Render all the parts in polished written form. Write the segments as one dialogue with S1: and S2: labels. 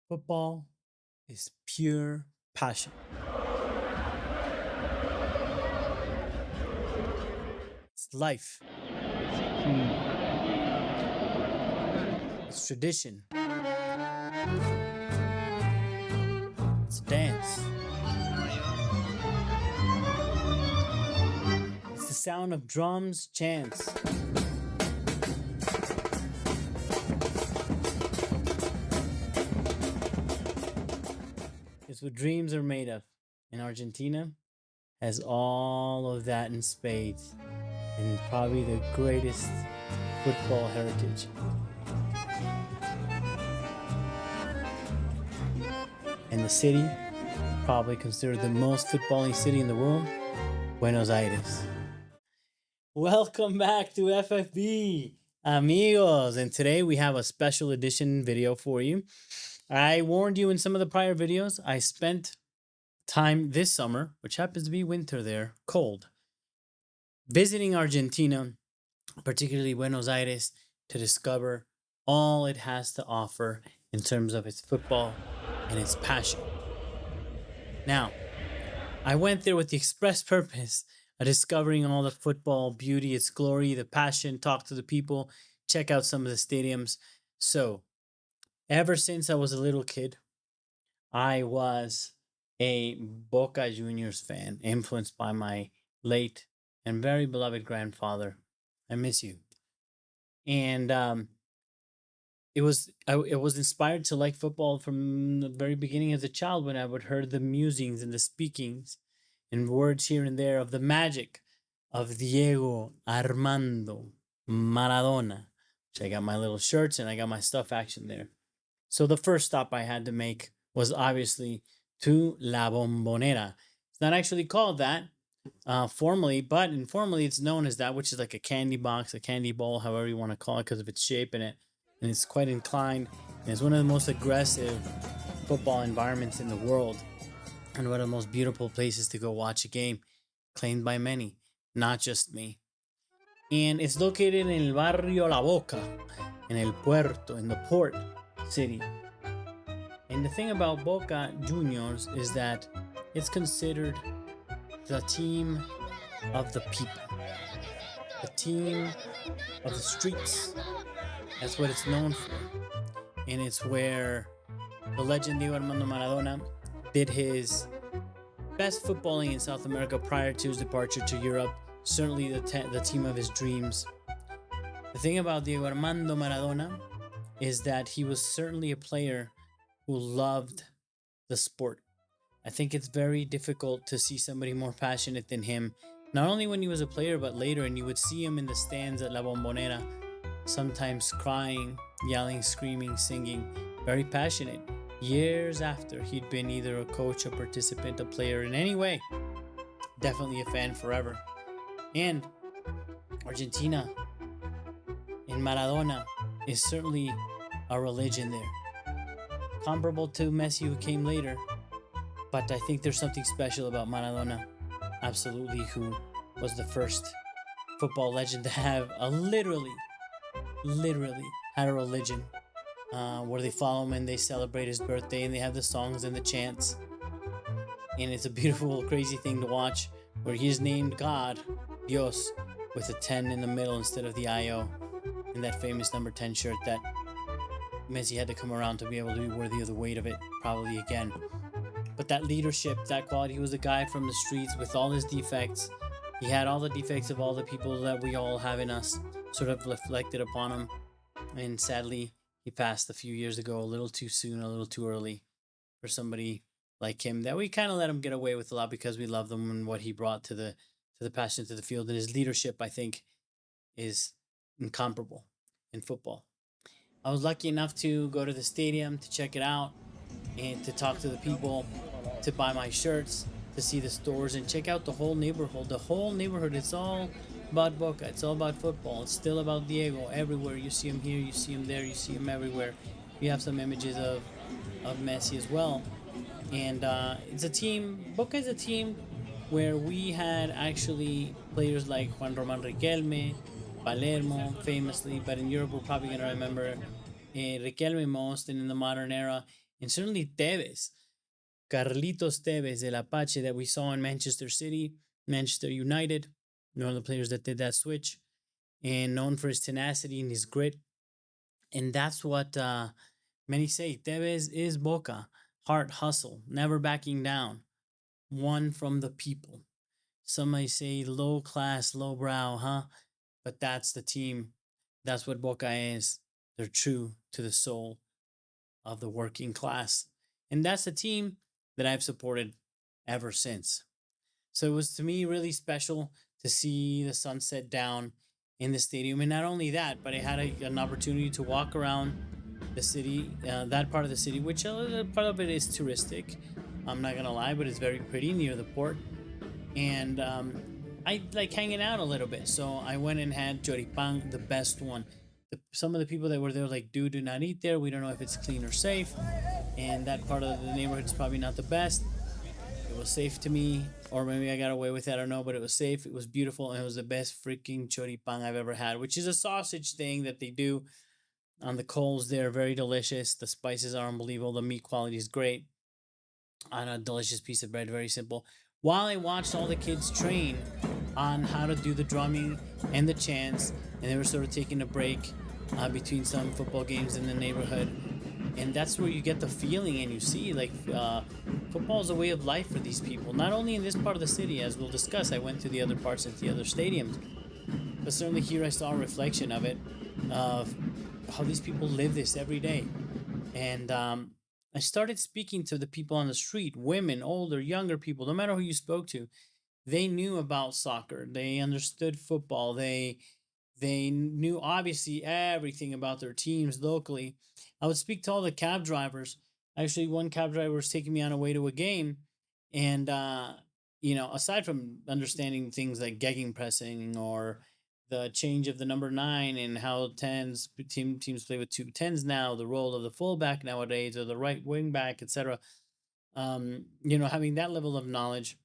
S1: Football is pure passion. It's life. It's tradition. It's dance. It's the sound of drums, chants. It's what dreams are made of. And Argentina has all of that in spades. And probably the greatest football heritage. And the city, probably considered the most footballing city in the world, Buenos Aires. Welcome back to FFB, amigos. And today we have a special edition video for you. I warned you in some of the prior videos, I spent time this summer, which happens to be winter there, cold, visiting Argentina, particularly Buenos Aires, to discover all it has to offer in terms of its football and its passion. Now, I went there with the express purpose of discovering all the football beauty, its glory, the passion, talk to the people, check out some of the stadiums. So, ever since I was a little kid, I was a Boca Juniors fan, influenced by my late and very beloved grandfather. I miss you. And it was inspired to like football from the very beginning as a child when I would heard the musings and the speakings and words here and there of the magic of Diego Armando Maradona. Which I got my little shirts and I got my stuff action there. So the first stop I had to make was obviously to La Bombonera. It's not actually called that formally, but informally it's known as that, which is like a candy box, a candy bowl, however you want to call it, because of its shape in it. And it's quite inclined. And it's one of the most aggressive football environments in the world. And one of the most beautiful places to go watch a game, claimed by many, not just me. And it's located in el barrio La Boca, in el puerto, in the port city. And the thing about Boca Juniors is that it's considered the team of the people, the team of the streets. That's what it's known for. And it's where the legend Diego Armando Maradona did his best footballing in South America prior to his departure to Europe. Certainly the team of his dreams. The thing about Diego Armando Maradona is that he was certainly a player who loved the sport. I think it's very difficult to see somebody more passionate than him, not only when he was a player, but later, and you would see him in the stands at La Bombonera, sometimes crying, yelling, screaming, singing, very passionate, years after he'd been either a coach, a participant, a player in any way. Definitely a fan forever. And Argentina and Maradona is certainly a religion there. Comparable to Messi, who came later, but I think there's something special about Maradona, absolutely, who was the first football legend to have a literally had a religion where they follow him and they celebrate his birthday and they have the songs and the chants. And it's a beautiful, crazy thing to watch where he's named God, Dios, with a 10 in the middle instead of the IO in that famous number 10 shirt that Messi had to come around to be able to be worthy of the weight of it, probably again. But that leadership, that quality, he was a guy from the streets with all his defects. He had all the defects of all the people that we all have in us, sort of reflected upon him. And sadly, he passed a few years ago, a little too soon, a little too early for somebody like him that we kind of let him get away with a lot because we love him and what he brought to the passion to the field. And his leadership, I think, is incomparable in football. I was lucky enough to go to the stadium to check it out and to talk to the people, to buy my shirts, to see the stores and check out the whole neighborhood. The whole neighborhood, it's all about Boca. It's all about football. It's still about Diego everywhere. You see him here, you see him there, you see him everywhere. We have some images of Messi as well. And it's a team, Boca is a team where we had actually players like Juan Román Riquelme, Palermo, famously, but in Europe we're probably going to remember Riquelme most, and in the modern era, And certainly Tevez, Carlitos Tevez, El Apache, that we saw in Manchester City, Manchester United, one of the players that did that switch, and known for his tenacity and his grit. And that's what many say. Tevez is Boca, heart, hustle, never backing down, one from the people. Some may say low class, low brow, huh? But that's the team. That's what Boca is. They're true to the soul of the working class. And that's the team that I've supported ever since. So it was to me really special to see the sun set down in the stadium. And not only that, but I had an opportunity to walk around the city, that part of the city, which part of it is touristic. I'm not gonna lie, but it's very pretty near the port. And I like hanging out a little bit. So I went and had choripán, the best one. Some of the people that were there like, dude, do not eat there. We don't know if it's clean or safe. And that part of the neighborhood is probably not the best. It was safe to me, or maybe I got away with it. I don't know, but it was safe. It was beautiful, and it was the best freaking choripán I've ever had, which is a sausage thing that they do on the coals. They're very delicious. The spices are unbelievable. The meat quality is great. On a delicious piece of bread, very simple. While I watched all the kids train on how to do the drumming and the chants, and they were sort of taking a break between some football games in the neighborhood. And that's where you get the feeling and you see like football is a way of life for these people, not only in this part of the city, as we'll discuss. I went to the other parts of the other stadiums, but certainly here I saw a reflection of it, of how these people live this every day. And I started speaking to the people on the street, women, older, younger people, no matter who you spoke to. They knew about soccer. They understood football. They knew obviously everything about their teams locally. I would speak to all the cab drivers. Actually, one cab driver was taking me on a way to a game, and aside from understanding things like gegging pressing or the change of the number nine and how teams play with two tens now, the role of the fullback nowadays or the right wing back, etc. Having that level of knowledge,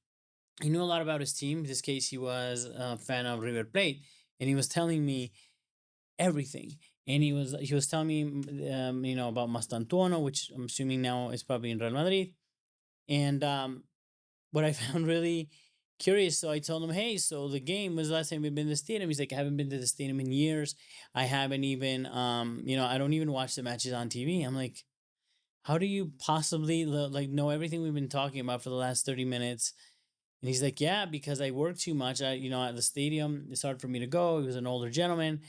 S1: he knew a lot about his team. In this case, he was a fan of River Plate, and he was telling me everything. And he was telling me, about Mastantuono, which I'm assuming now is probably in Real Madrid. And what I found really curious, so I told him, hey, so the game was the last time we've been to the stadium. He's like, I haven't been to the stadium in years. I haven't even, I don't even watch the matches on TV. I'm like, how do you possibly like know everything we've been talking about for the last 30 minutes? And he's like, yeah, because I work too much. At the stadium, it's hard for me to go. He was an older gentleman.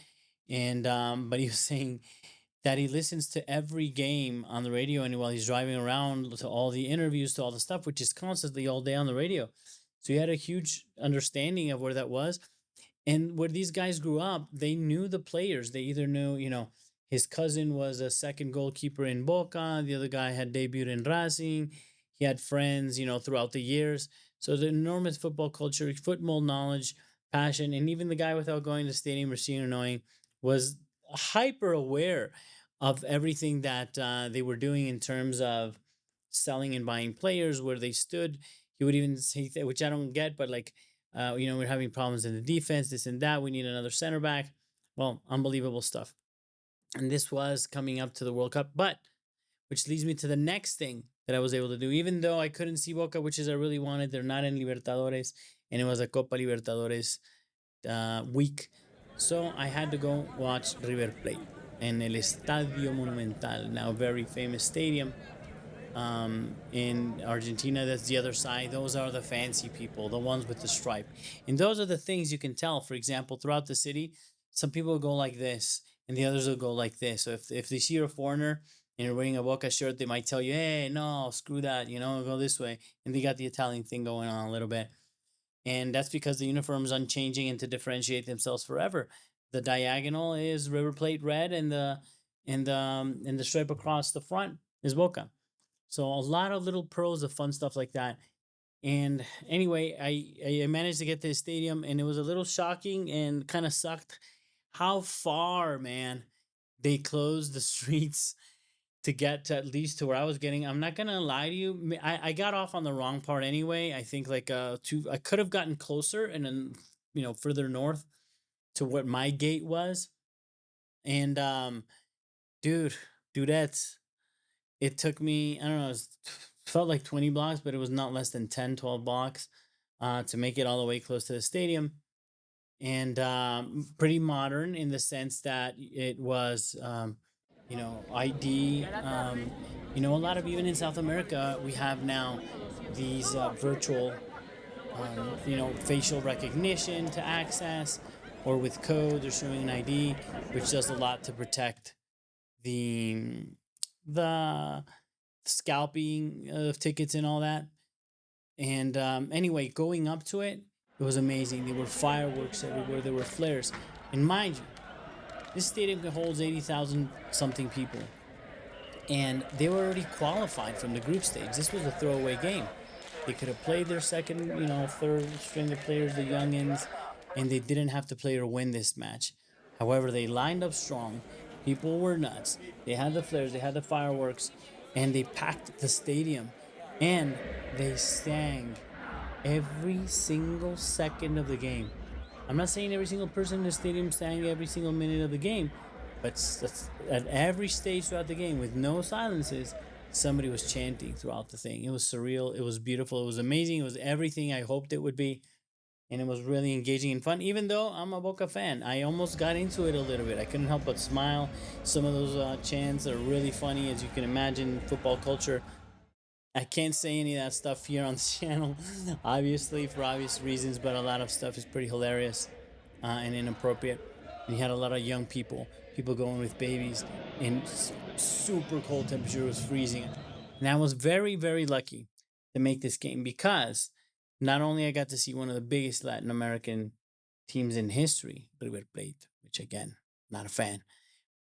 S1: And but he was saying that he listens to every game on the radio, and while he's driving around, to all the interviews, to all the stuff, which is constantly all day on the radio. So he had a huge understanding of where that was. And where these guys grew up, they knew the players. They either knew, his cousin was a second goalkeeper in Boca, the other guy had debuted in Racing. He had friends, throughout the years. So the enormous football culture, football knowledge, passion, and even the guy, without going to the stadium or seeing or knowing, was hyper aware of everything that they were doing in terms of selling and buying players, where they stood. He would even say, which I don't get, but like, we're having problems in the defense, this and that. We need another center back. Well, unbelievable stuff. And this was coming up to the World Cup, but which leads me to the next thing that I was able to do. Even though I couldn't see Boca, which is I really wanted, they're not in Libertadores, and it was a Copa Libertadores week. So I had to go watch River Plate in El Estadio Monumental, now a very famous stadium in Argentina. That's the other side. Those are the fancy people, the ones with the stripe. And those are the things you can tell. For example, throughout the city, some people will go like this and the others will go like this. So if they see you're a foreigner and you're wearing a Boca shirt, they might tell you, hey, no, screw that, go this way. And they got the Italian thing going on a little bit. And that's because the uniform is unchanging and to differentiate themselves forever. The diagonal is River Plate red, and the stripe across the front is Boca. So a lot of little pearls of fun stuff like that. And anyway, I managed to get to the stadium, and it was a little shocking and kind of sucked how far, man, they closed the streets to get to at least to where I was getting. I'm not gonna lie to you. I got off on the wrong part anyway. I think like I could have gotten closer and then further north to what my gate was. And dude, dudettes, It took me, I don't know, felt like 20 blocks, but it was not less than 10, 12 blocks to make it all the way close to the stadium. And pretty modern in the sense that it was, ID. A lot of, even in South America, we have now these virtual, facial recognition to access, or with code, they're showing an ID, which does a lot to protect the the scalping of tickets and all that. And anyway, going up to it, it was amazing. There were fireworks everywhere. There were flares. And mind you, this stadium holds 80,000 something people. And they were already qualified from the group stage. This was a throwaway game. They could have played their second, third string of players, the youngins, and they didn't have to play or win this match. However, they lined up strong. People were nuts. They had the flares, they had the fireworks, and they packed the stadium. And they sang every single second of the game. I'm not saying every single person in the stadium sang every single minute of the game, but at every stage throughout the game, with no silences, somebody was chanting throughout the thing. It was surreal. It was beautiful. It was amazing. It was everything I hoped it would be. And it was really engaging and fun, even though I'm a Boca fan. I almost got into it a little bit. I couldn't help but smile. Some of those chants are really funny, as you can imagine, football culture. I can't say any of that stuff here on the channel, obviously, for obvious reasons, but a lot of stuff is pretty hilarious and inappropriate. And you had a lot of young people going with babies in super cold temperature. It was freezing. And I was very, very lucky to make this game because not only I got to see one of the biggest Latin American teams in history, River Plate, which again, not a fan,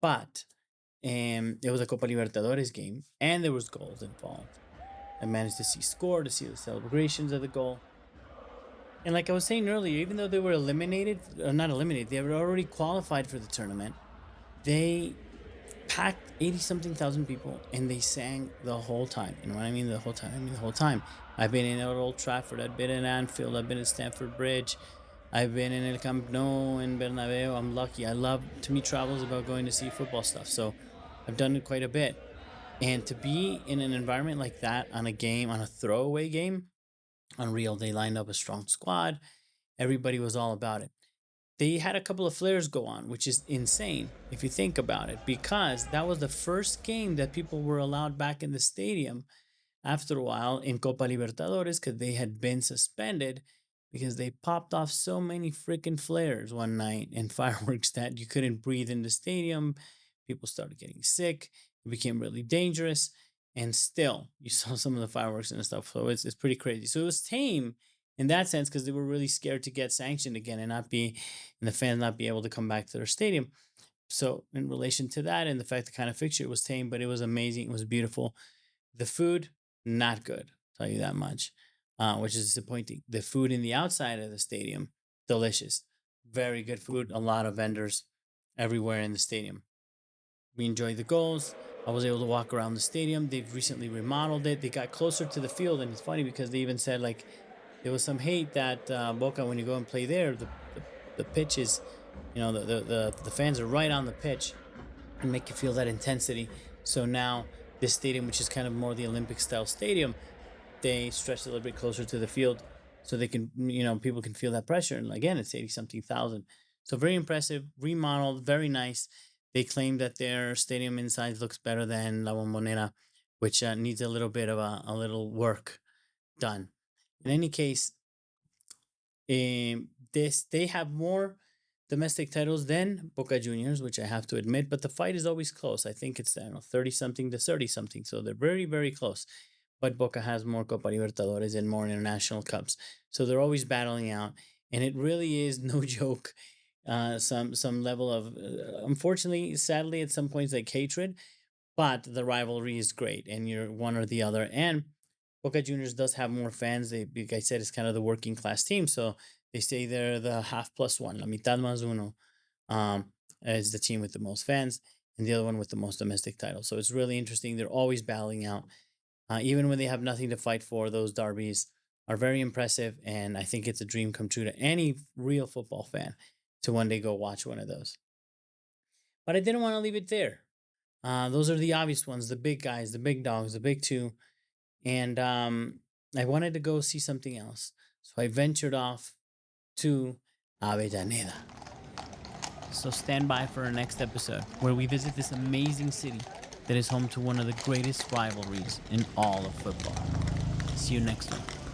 S1: but it was a Copa Libertadores game and there was goals involved. I managed to see score, to see the celebrations of the goal. And like I was saying earlier, even though they were eliminated, or not eliminated, they were already qualified for the tournament, they packed 80 something thousand people and they sang the whole time. And when I mean the whole time, I mean the whole time. I've been in Old Trafford, I've been in Anfield, I've been at Stamford Bridge, I've been in El Camp Nou and Bernabeu. I'm lucky. I love, to me, travel is about going to see football stuff. So I've done it quite a bit. And to be in an environment like that on a game, on a throwaway game, unreal. They lined up a strong squad. Everybody was all about it. They had a couple of flares go on, which is insane if you think about it, because that was the first game that people were allowed back in the stadium after a while in Copa Libertadores, because they had been suspended because they popped off so many freaking flares one night and fireworks that you couldn't breathe in the stadium. People started getting sick. It became really dangerous. And still, you saw some of the fireworks and stuff. So it's pretty crazy. So it was tame in that sense because they were really scared to get sanctioned again and the fans not be able to come back to their stadium. So in relation to that and the fact the kind of fixture, it was tame, but it was amazing. It was beautiful. The food, not good, I'll tell you that much, which is disappointing. The food in the outside of the stadium, delicious. Very good food. A lot of vendors everywhere in the stadium. We enjoyed the goals. I was able to walk around the stadium. They've recently remodeled it. They got closer to the field, and it's funny because they even said like there was some hate that Boca, when you go and play there, the pitch is, the fans are right on the pitch and make you feel that intensity. So now this stadium, which is kind of more the Olympic style stadium, they stretch a little bit closer to the field so they can, people can feel that pressure. And again, it's 80 something thousand. So very impressive, remodeled, very nice. They claim that their stadium inside looks better than La Bombonera, which needs a little bit of a little work done. In any case, they have more domestic titles than Boca Juniors, which I have to admit, but the fight is always close. I think it's 30 something to 30 something, so they're very, very close. But Boca has more Copa Libertadores and more international cups, so they're always battling out, and it really is no joke. Some level of, unfortunately, sadly, at some points like hatred, but the rivalry is great, and you're one or the other. And Boca Juniors does have more fans. They, like I said, it's kind of the working class team, so they say they're the half plus one, la mitad más uno, is the team with the most fans, and the other one with the most domestic titles. So it's really interesting. They're always battling out, even when they have nothing to fight for. Those derbies are very impressive, and I think it's a dream come true to any real football fan to one day go watch one of those. But I didn't want to leave it there. Those are the obvious ones, the big guys, the big dogs, the big two. And I wanted to go see something else. So I ventured off to Avellaneda. So stand by for our next episode where we visit this amazing city that is home to one of the greatest rivalries in all of football. See you next time.